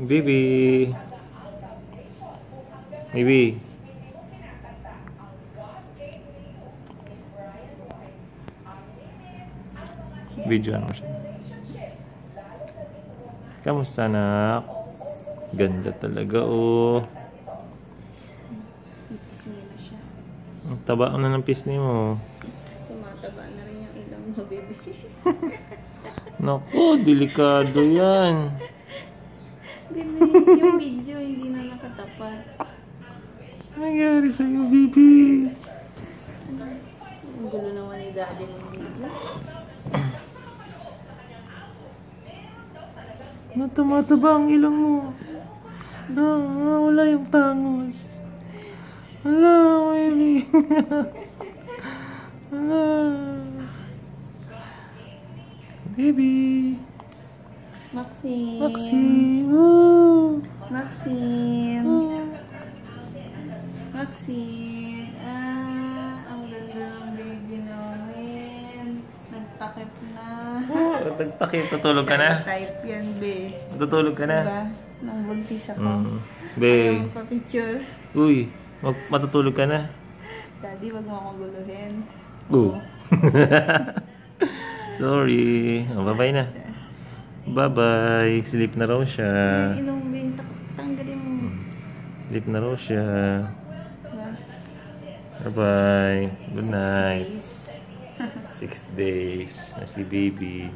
Baby. Baby. Video mo siya. Kamusta, anak? Ganda talaga, oh. Pisngi na siya. Ang taba na ng pisngi mo. Tumataba na rin yung ilong mo, baby. Naku, delikado yan. Baby, yung video hindi na nakatapat. Ano nangyari sa'yo, baby? Ang gulo naman ni daddy ng video. Tumataba ang ilong mo. Wala yung tangos. Hala, baby. Hala. Baby. Maxine. Maxine. Oh. Maxine. Oh. Maxine. Ang ganda ng baby namin. Nagtakip na. Oh, nagtakip. Tutulog ka na? Type yan, be. Tutulog ka na? Diba? Nang buntis ako. Be. Ayaw magpa-picture. Uy, matutulog ka na? Daddy, wag mo akong guluhin. Oo. Sorry. Oh, bye-bye na. Bye-bye. Sleep na raw siya. Ilong din, tanggalin mo. Sleep na raw siya. Diba? Bye-bye. Good night. 6 days. 6 days na si baby.